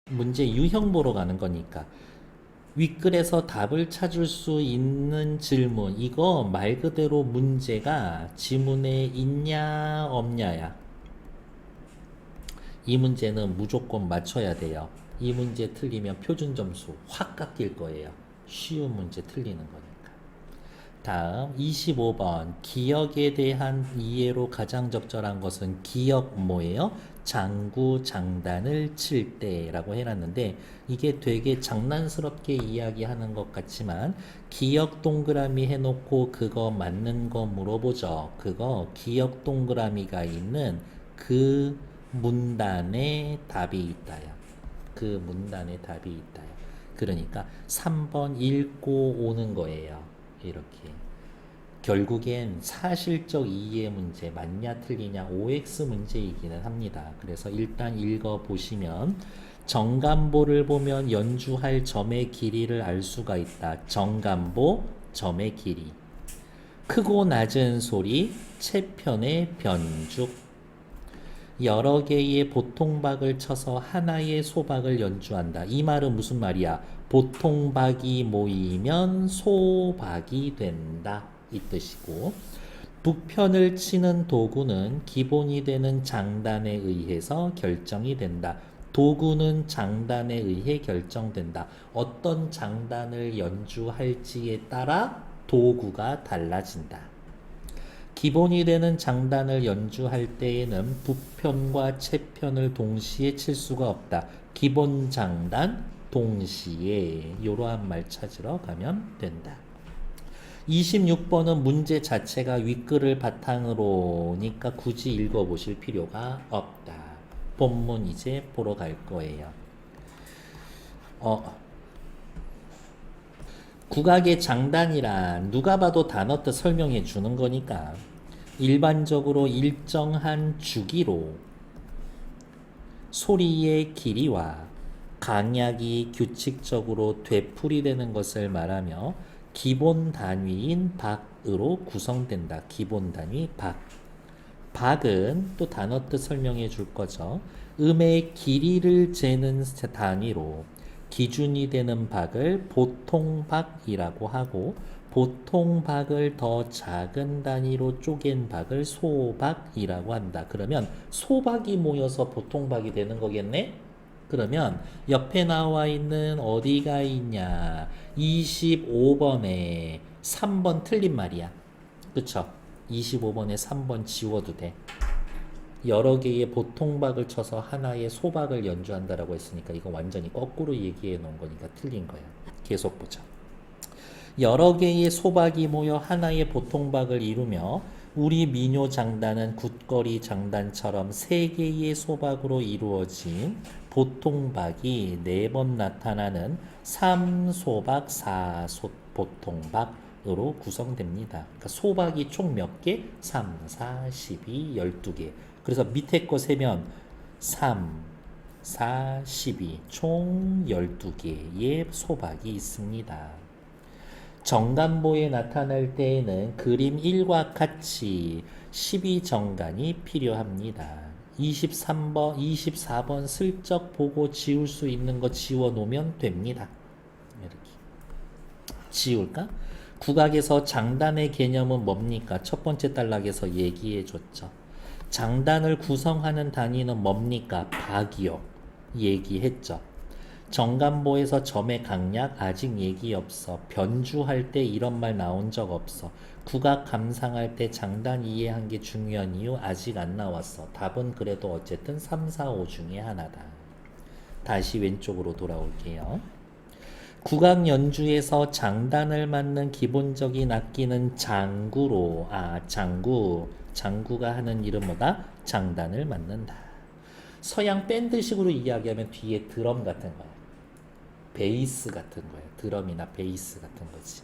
문제 유형 보러 가는 거니까 윗글에서 답을 찾을 수 있는 질문, 이거 말 그대로 문제가 지문에 있냐 없냐야. 이 문제는 무조건 맞춰야 돼요. 이 문제 틀리면 표준 점수 확 깎일 거예요. 쉬운 문제 틀리는 거니까. 다음 25번, 기억에 대한 이해로 가장 적절한 것은 기억 뭐예요? 장구 장단을 칠 때라고 해놨는데, 이게 되게 장난스럽게 이야기하는 것 같지만 기억 동그라미 해놓고 그거 맞는 거 물어보죠. 그거 기억 동그라미가 있는 그 문단에 답이 있다요. 그 문단에 답이 있다요. 그러니까 3번 읽고 오는 거예요. 이렇게. 결국엔 사실적 이해 문제, 맞냐 틀리냐 OX 문제이기는 합니다. 그래서 일단 읽어보시면 정감보를 보면 연주할 점의 길이를 알 수가 있다. 정감보, 점의 길이. 크고 낮은 소리, 채편의 변죽. 여러 개의 보통박을 쳐서 하나의 소박을 연주한다. 이 말은 무슨 말이야? 보통박이 모이면 소박이 된다. 이 뜻이고, 북편을 치는 도구는 기본이 되는 장단에 의해서 결정이 된다. 도구는 장단에 의해 결정된다. 어떤 장단을 연주할지에 따라 도구가 달라진다. 기본이 되는 장단을 연주할 때에는 북편과 채편을 동시에 칠 수가 없다. 기본 장단 동시에, 이러한 말 찾으러 가면 된다. 26번은 문제 자체가 윗글을 바탕으로니까 굳이 읽어보실 필요가 없다. 본문 이제 보러 갈 거예요. 국악의 장단이란 누가 봐도 단어 뜻 설명해 주는 거니까 일반적으로 일정한 주기로 소리의 길이와 강약이 규칙적으로 되풀이되는 것을 말하며 기본 단위인 박으로 구성된다. 기본 단위 박. 박은 또 단어 뜻 설명해 줄 거죠. 음의 길이를 재는 단위로 기준이 되는 박을 보통박이라고 하고, 보통박을 더 작은 단위로 쪼갠 박을 소박이라고 한다. 그러면 소박이 모여서 보통박이 되는 거겠네? 그러면 옆에 나와 있는 어디가 있냐? 25번에 3번 틀린 말이야. 그쵸? 25번에 3번 지워도 돼. 여러 개의 보통박을 쳐서 하나의 소박을 연주한다라고 했으니까 이거 완전히 거꾸로 얘기해 놓은 거니까 틀린 거야. 계속 보자. 여러 개의 소박이 모여 하나의 보통박을 이루며 우리 민요 장단은 굿거리 장단처럼 세 개의 소박으로 이루어진 보통박이 4번 나타나는 3소박 4소 보통박으로 구성됩니다. 그러니까 소박이 총 몇 개? 3, 4, 12, 12개. 그래서 밑에 거 세면 3, 4, 12, 총 12개의 소박이 있습니다. 정간보에 나타날 때에는 그림 1과 같이 12정간이 필요합니다. 23번, 24번 슬쩍 보고 지울 수 있는 거 지워 놓으면 됩니다. 이렇게. 지울까? 국악에서 장단의 개념은 뭡니까? 첫 번째 단락에서 얘기해 줬죠. 장단을 구성하는 단위는 뭡니까? 박이요. 얘기했죠. 정간보에서 점의 강약 아직 얘기 없어. 변주할 때 이런 말 나온 적 없어. 국악 감상할 때 장단 이해한 게 중요한 이유 아직 안 나왔어. 답은 그래도 어쨌든 3, 4, 5 중에 하나다. 다시 왼쪽으로 돌아올게요. 국악 연주에서 장단을 맞는 기본적인 악기는 장구로, 장구가 하는 일은 뭐다? 장단을 맞는다. 서양 밴드식으로 이야기하면 뒤에 드럼 같은 거야. 베이스 같은 거야. 드럼이나 베이스 같은 거지.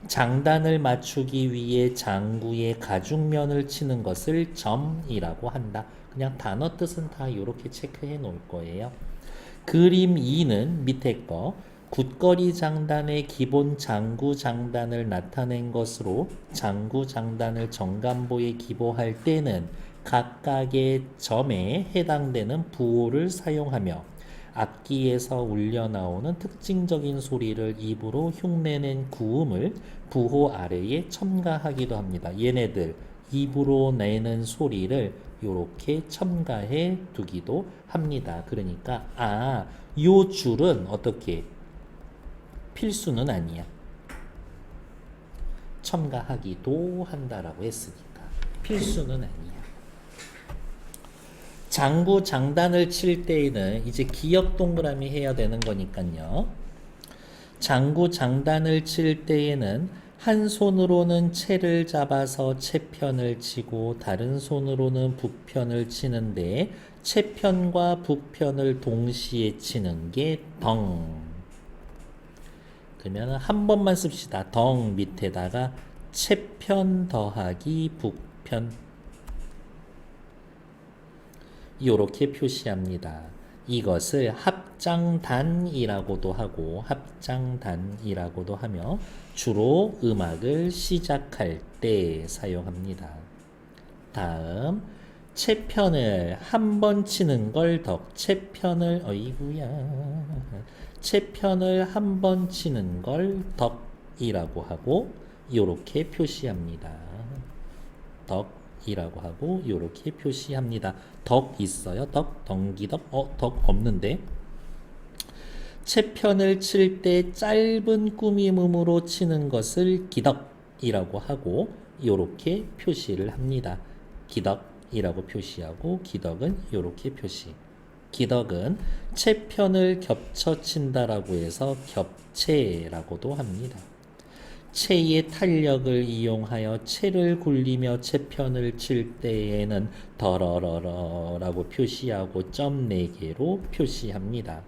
장단을 맞추기 위해 장구의 가죽면을 치는 것을 점이라고 한다. 그냥 단어 뜻은 다 이렇게 체크해 놓을 거예요. 그림 2는 밑에 거 굿거리 장단의 기본 장구 장단을 나타낸 것으로 장구 장단을 정간보에 기보할 때는 각각의 점에 해당되는 부호를 사용하며 악기에서 울려 나오는 특징적인 소리를 입으로 흉내낸 구음을 부호 아래에 첨가하기도 합니다. 얘네들 입으로 내는 소리를 이렇게 첨가해 두기도 합니다. 그러니까 요 줄은 어떻게 필수는 아니야. 첨가하기도 한다라고 했으니까 필수는 아니야. 장구 장단을 칠 때에는 이제 기역 동그라미 해야 되는 거니까요. 장구 장단을 칠 때에는 한 손으로는 채를 잡아서 채편을 치고 다른 손으로는 북편을 치는데 채편과 북편을 동시에 치는 게 덩. 그러면 한 번만 씁시다. 덩 밑에다가 채편 더하기 북편. 이렇게 표시합니다. 이것을 합장단이라고도 하고 합장단이라고도 하며 주로 음악을 시작할 때 사용합니다. 다음 채편을 한 번 치는 걸 덕. 채편을 한 번 치는 걸 덕이라고 하고 이렇게 표시합니다. 덕이라고 하고 이렇게 표시합니다. 덕 있어요? 덕? 덩기덕? 덕 없는데? 채편을 칠 때 짧은 꾸밈음으로 치는 것을 기덕이라고 하고 이렇게 표시를 합니다. 기덕이라고 표시하고 기덕은 이렇게 표시. 기덕은 채편을 겹쳐 친다라고 해서 겹채라고도 합니다. 채의 탄력을 이용하여 채를 굴리며 채편을 칠 때에는 더러러러라고 표시하고 점 4개로 표시합니다.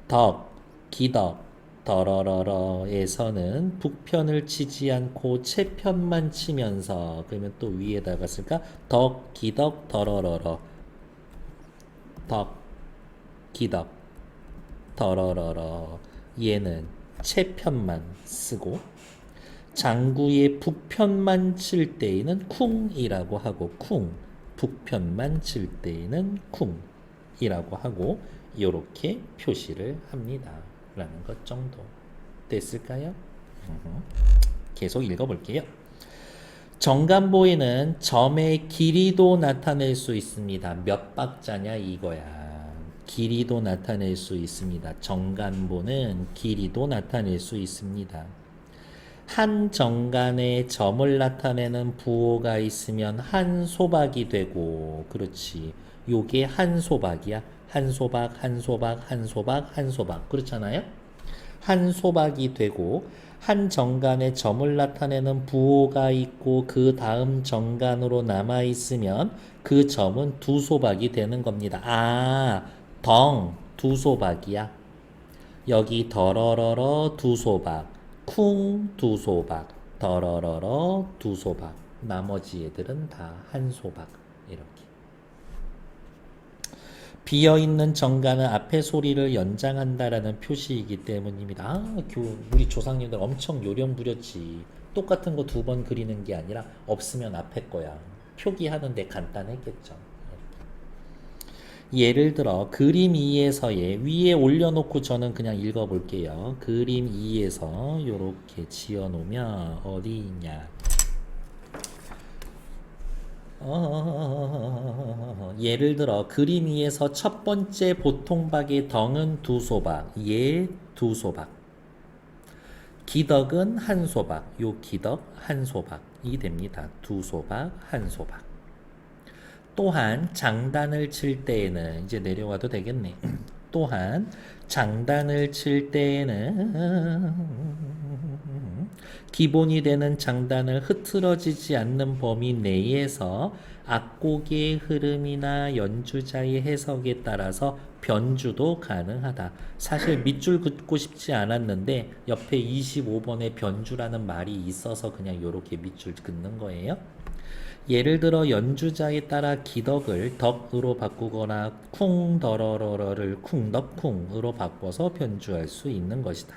덕, 기덕, 더러러러에서는 북편을 치지 않고 채편만 치면서 그러면 또 위에다가 쓸까? 덕, 기덕, 더러러러 덕, 기덕, 더러러러 얘는 채편만 쓰고 장구의 북편만 칠 때에는 쿵이라고 하고 북편만 칠 때에는 쿵이라고 하고 이렇게 표시를 합니다. 라는 것 정도 됐을까요? 계속 읽어볼게요. 정간보에는 점의 길이도 나타낼 수 있습니다. 몇 박자냐 이거야. 길이도 나타낼 수 있습니다. 정간보는 길이도 나타낼 수 있습니다. 한 정간에 점을 나타내는 부호가 있으면 한 소박이 되고 그렇지. 요게 한 소박이야. 한 소박, 한 소박, 한 소박, 한 소박 그렇잖아요. 한 소박이 되고 한 정간에 점을 나타내는 부호가 있고 그 다음 정간으로 남아 있으면 그 점은 두 소박이 되는 겁니다. 덩 두 소박이야. 여기 더러러러 두 소박, 쿵 두 소박, 더러러러 두 소박. 나머지 애들은 다 한 소박 이렇게. 비어있는 정간은 앞의 소리를 연장한다라는 표시이기 때문입니다. 우리 조상님들 엄청 요령 부렸지. 똑같은 거 2번 그리는 게 아니라 없으면 앞에 거야. 표기하는데 간단했겠죠. 예를 들어 그림 2에서의 위에 올려놓고 저는 그냥 읽어볼게요. 그림 2에서 이렇게 지어놓으면 어디 있냐. 예를 들어 그림 2에서 첫 번째 보통박의 덩은 두 소박, 예 두 소박. 기덕은 한 소박, 요 기덕 한 소박이 됩니다. 두 소박, 한 소박. 또한 장단을 칠 때에는 이제 내려와도 되겠네. 또한 장단을 칠 때에는 기본이 되는 장단을 흐트러지지 않는 범위 내에서 악곡의 흐름이나 연주자의 해석에 따라서 변주도 가능하다. 사실 밑줄 긋고 싶지 않았는데 옆에 25번에 변주라는 말이 있어서 그냥 이렇게 밑줄 긋는 거예요. 예를 들어 연주자에 따라 기덕을 덕으로 바꾸거나 쿵더러러러를 쿵덕쿵으로 바꿔서 변주할 수 있는 것이다.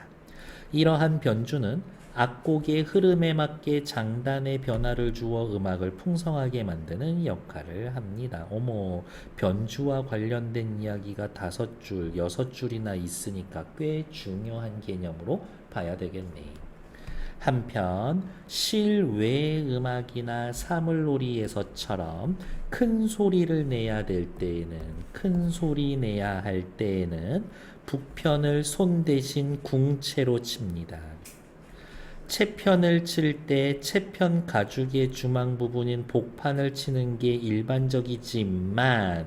이러한 변주는 악곡의 흐름에 맞게 장단의 변화를 주어 음악을 풍성하게 만드는 역할을 합니다. 어머, 변주와 관련된 이야기가 5줄, 6줄이나 있으니까 꽤 중요한 개념으로 봐야 되겠네. 한편 실외 음악이나 사물놀이에서처럼 큰 소리를 내야 될 때에는, 큰 소리 내야 할 때에는 북편을 손 대신 궁채로 칩니다. 채편을 칠 때 채편 가죽의 주망 부분인 복판을 치는 게 일반적이지만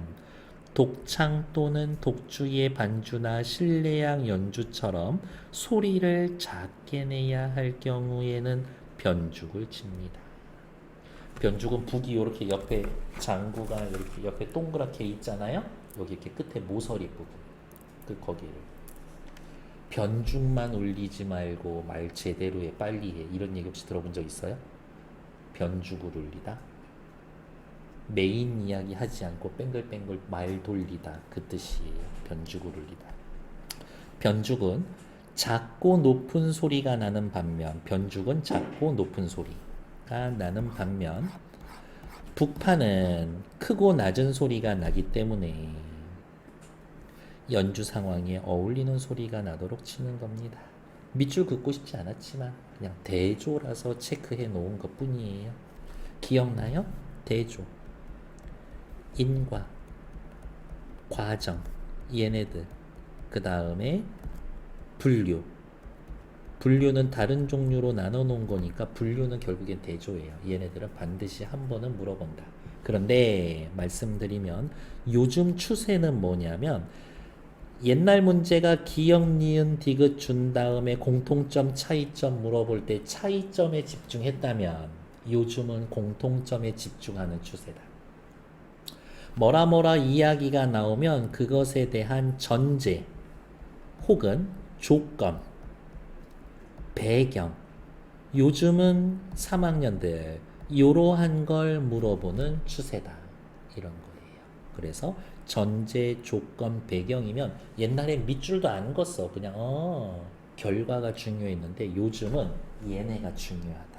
독창 또는 독주의 반주나 실내악 연주처럼 소리를 작게 내야 할 경우에는 변죽을 칩니다. 변죽은 북이 이렇게 옆에 장구가 이렇게 옆에 동그랗게 있잖아요. 여기 이렇게 끝에 모서리 부분, 거기를 변죽만 울리지 말고 말 제대로 해, 빨리 해. 이런 얘기 혹시 들어본 적 있어요? 변죽을 울리다. 메인 이야기 하지 않고 뱅글뱅글 말 돌리다, 그 뜻이에요. 변죽을 울리다. 변죽은 작고 높은 소리가 나는 반면, 변죽은 작고 높은 소리가 나는 반면 북판은 크고 낮은 소리가 나기 때문에 연주 상황에 어울리는 소리가 나도록 치는 겁니다. 밑줄 긋고 싶지 않았지만 그냥 대조라서 체크해 놓은 것 뿐이에요. 기억나요? 대조, 인과, 과정, 얘네들. 그 다음에 분류. 분류는 다른 종류로 나눠 놓은 거니까 분류는 결국엔 대조예요. 얘네들은 반드시 한 번은 물어본다. 그런데 말씀드리면 요즘 추세는 뭐냐면 옛날 문제가 기역, 니은, 디귿 준 다음에 공통점, 차이점 물어볼 때 차이점에 집중했다면 요즘은 공통점에 집중하는 추세다. 뭐라 이야기가 나오면 그것에 대한 전제 혹은 조건, 배경, 요즘은 3학년들 이러한 걸 물어보는 추세다. 이런 거예요. 그래서 전제, 조건, 배경이면 옛날엔 밑줄도 안 걷어. 그냥 결과가 중요했는데 요즘은 얘네가 중요하다고.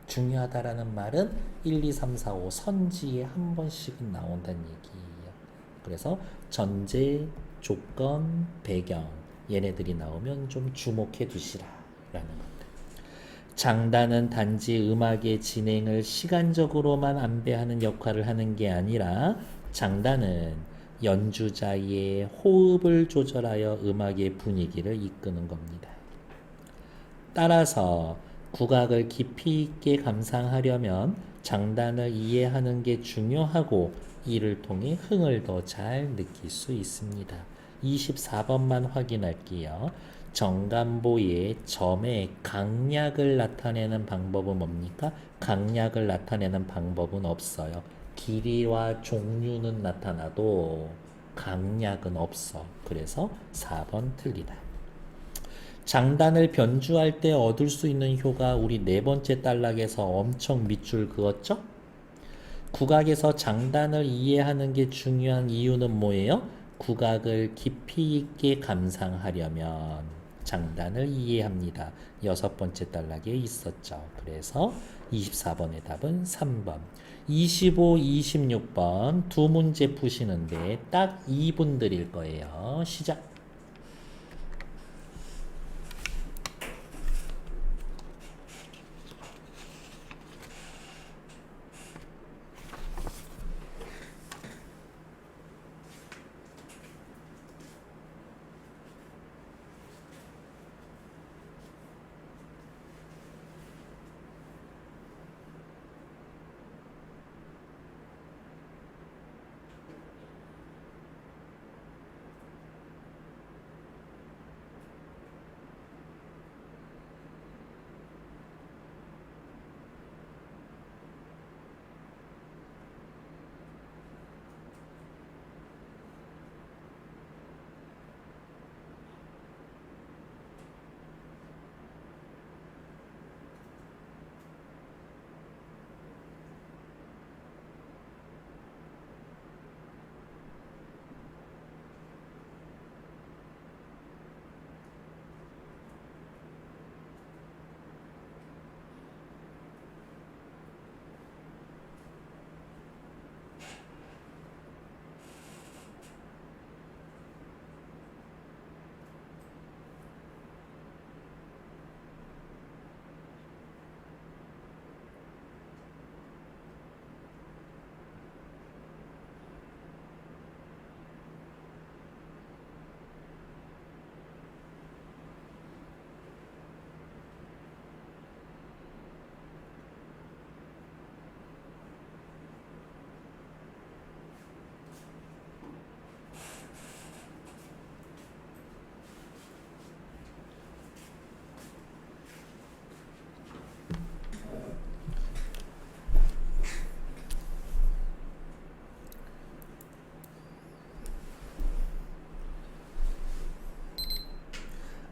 중요하다라는 말은 1, 2, 3, 4, 5 선지에 한 번씩은 나온다는 얘기예요. 그래서 전제, 조건, 배경 얘네들이 나오면 좀 주목해 두시라 라는 것들. 장단은 단지 음악의 진행을 시간적으로만 안배하는 역할을 하는 게 아니라 장단은 연주자의 호흡을 조절하여 음악의 분위기를 이끄는 겁니다. 따라서 국악을 깊이 있게 감상하려면 장단을 이해하는 게 중요하고 이를 통해 흥을 더 잘 느낄 수 있습니다. 24번만 확인할게요. 정간보의 점의 강약을 나타내는 방법은 뭡니까? 강약을 나타내는 방법은 없어요. 길이와 종류는 나타나도 강약은 없어. 그래서 4번 틀리다. 장단을 변주할 때 얻을 수 있는 효가 우리 4번째 단락에서 엄청 밑줄 그었죠? 국악에서 장단을 이해하는 게 중요한 이유는 뭐예요? 국악을 깊이 있게 감상하려면 장단을 이해합니다. 6번째 단락에 있었죠. 그래서 24번의 답은 3번. 25, 26번 두 문제 푸시는데 딱 2분 드릴 거예요. 시작.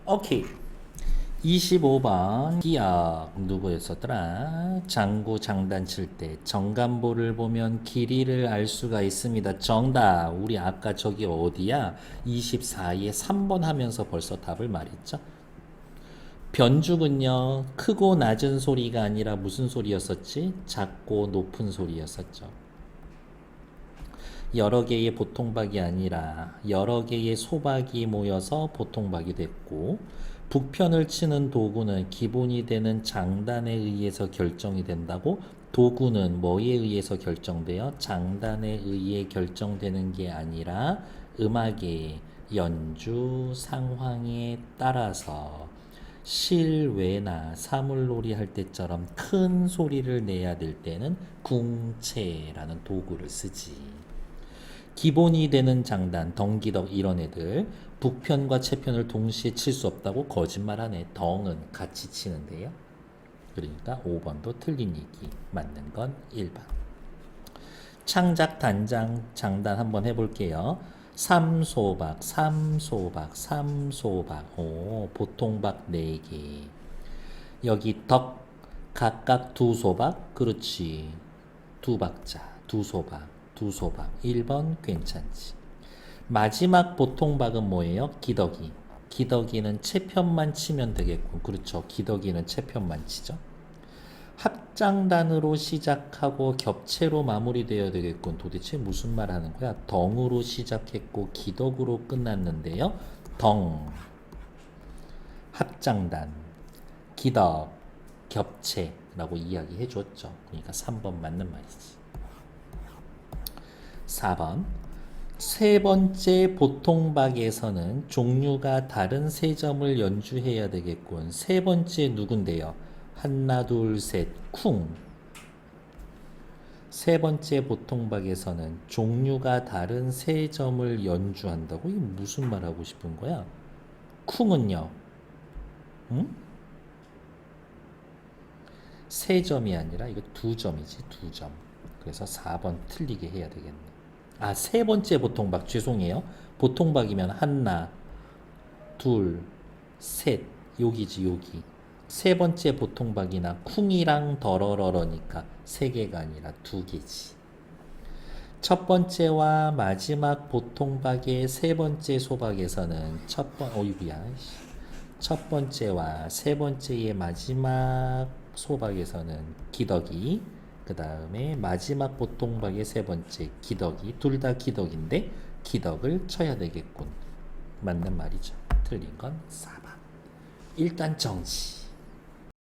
오케이. 25번 기억 누구였었더라? 장구 장단 칠 때 정간보를 보면 길이를 알 수가 있습니다. 정답. 우리 아까 저기 어디야? 24에 3번 하면서 벌써 답을 말했죠. 변죽은요, 크고 낮은 소리가 아니라 무슨 소리였었지? 작고 높은 소리였었죠. 여러 개의 보통박이 아니라 여러 개의 소박이 모여서 보통박이 됐고, 북편을 치는 도구는 기본이 되는 장단에 의해서 결정이 된다고. 도구는 뭐에 의해서 결정돼요? 장단에 의해 결정되는 게 아니라 음악의 연주 상황에 따라서 실외나 사물놀이 할 때처럼 큰 소리를 내야 될 때는 궁체라는 도구를 쓰지. 기본이 되는 장단, 덩기덕 이런 애들 북편과 채편을 동시에 칠 수 없다고 거짓말하네. 덩은 같이 치는데요. 그러니까 5번도 틀린 얘기. 맞는 건 1번. 창작, 단장, 장단 한번 해볼게요. 삼소박, 삼소박, 삼소박. 오, 보통박 4개. 여기 덕, 각각 2소박. 그렇지. 2박자, 2소박, 2소박. 1번 괜찮지. 마지막 보통박은 뭐예요? 기덕이. 기덕이는 채편만 치면 되겠고, 그렇죠. 기덕이는 채편만 치죠. 합장단으로 시작하고 겹체로 마무리되어야 되겠군. 도대체 무슨 말 하는 거야? 덩으로 시작했고 기덕으로 끝났는데요. 덩, 합장단, 기덕, 겹체라고 이야기해 줬죠. 그러니까 3번 맞는 말이지. 4번. 세 번째 보통박에서는 종류가 다른 세 점을 연주해야 되겠군. 세 번째 누군데요? 하나, 둘, 셋, 쿵. 세 번째 보통박에서는 종류가 다른 세 점을 연주한다고? 이게 무슨 말 하고 싶은 거야? 쿵은요? 응? 세 점이 아니라 이거 2점이지, 2점. 그래서 4번 틀리게 해야 되겠네. 아, 세 번째 보통박, 죄송해요. 보통박이면 하나, 둘, 셋, 여기지, 여기. 세 번째 보통박이나 쿵이랑 더러러러니까 3개가 아니라 2개지. 첫 번째와 마지막 보통박의 세 번째 소박에서는 첫 번째와 세 번째의 마지막 소박에서는 기덕이, 그 다음에 마지막 보통박의 세 번째 기덕이, 둘 다 기덕인데 기덕을 쳐야 되겠군. 맞는 말이죠. 틀린 건 4번. 일단 정지.